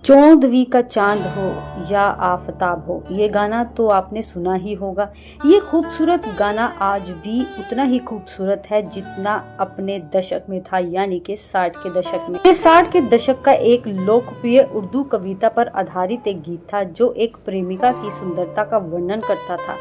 चौदहवीं का चांद हो या आफताब हो, ये गाना तो आपने सुना ही होगा। ये खूबसूरत गाना आज भी उतना ही खूबसूरत है जितना अपने दशक में था, यानी कि 60 के दशक में। ये 60 के दशक का एक लोकप्रिय उर्दू कविता पर आधारित एक गीत था जो एक प्रेमिका की सुंदरता का वर्णन करता था,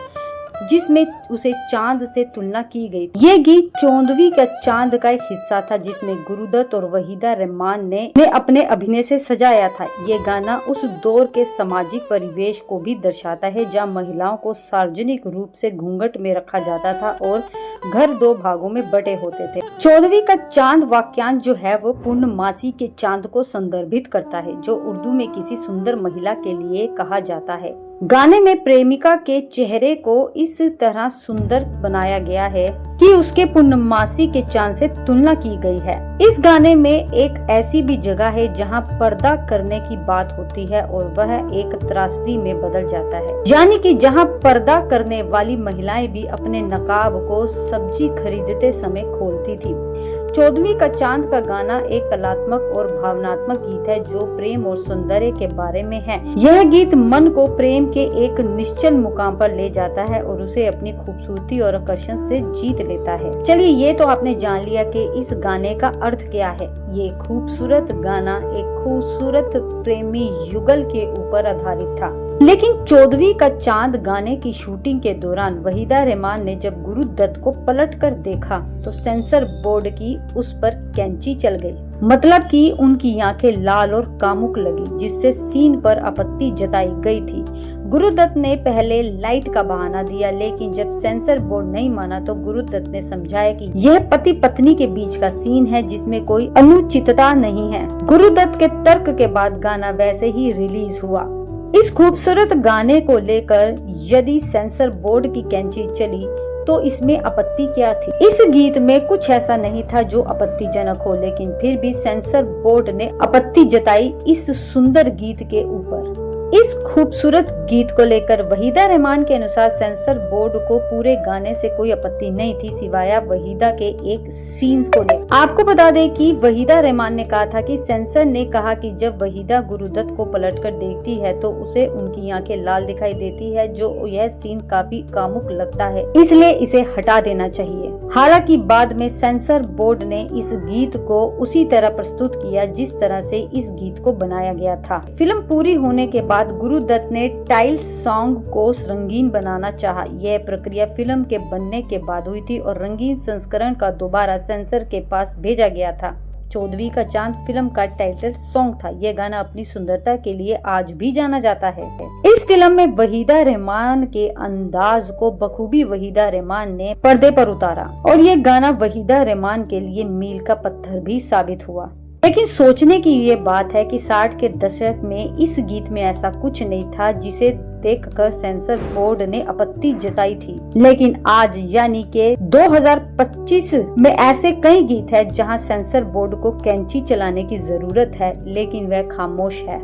जिसमें उसे चांद से तुलना की गई। ये गीत 14वीं का चांद का एक हिस्सा था जिसमें गुरुदत्त और वहीदा रहमान ने अपने अभिनय से सजाया था। ये गाना उस दौर के सामाजिक परिवेश को भी दर्शाता है जहां महिलाओं को सार्वजनिक रूप से घूंघट में रखा जाता था और घर दो भागों में बटे होते थे। 14वीं का चांद वाक्यांश जो है वो पूर्णमासी के चांद को संदर्भित करता है, जो उर्दू में किसी सुंदर महिला के लिए कहा जाता है। गाने में प्रेमिका के चेहरे को इस तरह सुंदर बनाया गया है कि उसके पूर्णमासी के चांद से तुलना की गई है। इस गाने में एक ऐसी भी जगह है जहां पर्दा करने की बात होती है और वह एक त्रासदी में बदल जाता है, यानी कि जहां पर्दा करने वाली महिलाएं भी अपने नकाब को सब्जी खरीदते समय खोलती थी। 14वीं का चांद का गाना एक कलात्मक और भावनात्मक गीत है जो प्रेम और सौंदर्य के बारे में है। यह गीत मन को प्रेम के एक निश्चल मुकाम पर ले जाता है और उसे अपनी खूबसूरती और आकर्षण से जीत लेता है। चलिए, ये तो आपने जान लिया कि इस गाने का अर्थ क्या है। ये खूबसूरत गाना एक खूबसूरत प्रेमी युगल के ऊपर आधारित था। लेकिन 14वीं का चांद गाने की शूटिंग के दौरान वहीदा रहमान ने जब गुरुदत्त को पलटकर देखा तो सेंसर बोर्ड की उस पर कैंची चल गई, मतलब कि उनकी आंखें लाल और कामुक लगी, जिससे सीन पर आपत्ति जताई गई थी। गुरुदत्त ने पहले लाइट का बहाना दिया, लेकिन जब सेंसर बोर्ड नहीं माना तो गुरुदत्त ने समझाया कि यह पति पत्नी के बीच का सीन है जिसमें कोई अनुचितता नहीं है। गुरुदत्त के तर्क के बाद गाना वैसे ही रिलीज हुआ। इस खूबसूरत गाने को लेकर यदि सेंसर बोर्ड की कैंची चली तो इसमें आपत्ति क्या थी? इस गीत में कुछ ऐसा नहीं था जो आपत्तिजनक हो, लेकिन फिर भी सेंसर बोर्ड ने आपत्ति जताई इस सुंदर गीत के ऊपर। इस खूबसूरत गीत को लेकर वहीदा रहमान के अनुसार सेंसर बोर्ड को पूरे गाने से कोई आपत्ति नहीं थी सिवाय वहीदा के एक सीन्स को लेकर। आपको बता दें कि वहीदा रहमान ने कहा था कि सेंसर ने कहा कि जब वहीदा गुरुदत्त को पलटकर देखती है तो उसे उनकी आंखें लाल दिखाई देती है, जो यह सीन काफी कामुक लगता है, इसलिए इसे हटा देना चाहिए। हालांकि बाद में सेंसर बोर्ड ने इस गीत को उसी तरह प्रस्तुत किया जिस तरह से इस गीत को बनाया गया था। फिल्म पूरी होने के बाद गुरुदत्त ने टाइल सॉन्ग को रंगीन बनाना चाहा। यह प्रक्रिया फिल्म के बनने के बाद हुई थी और रंगीन संस्करण का दोबारा सेंसर के पास भेजा गया था। 14वीं का चांद फिल्म का टाइटल सॉन्ग था। यह गाना अपनी सुंदरता के लिए आज भी जाना जाता है। इस फिल्म में वहीदा रहमान के अंदाज को बखूबी वहीदा रहमान ने पर्दे पर उतारा और ये गाना वहीदा रहमान के लिए मील का पत्थर भी साबित हुआ। लेकिन सोचने की ये बात है कि 60 के दशक में इस गीत में ऐसा कुछ नहीं था जिसे देखकर सेंसर बोर्ड ने आपत्ति जताई थी, लेकिन आज यानी के 2025 में ऐसे कई गीत हैं जहां सेंसर बोर्ड को कैंची चलाने की जरूरत है, लेकिन वह खामोश है।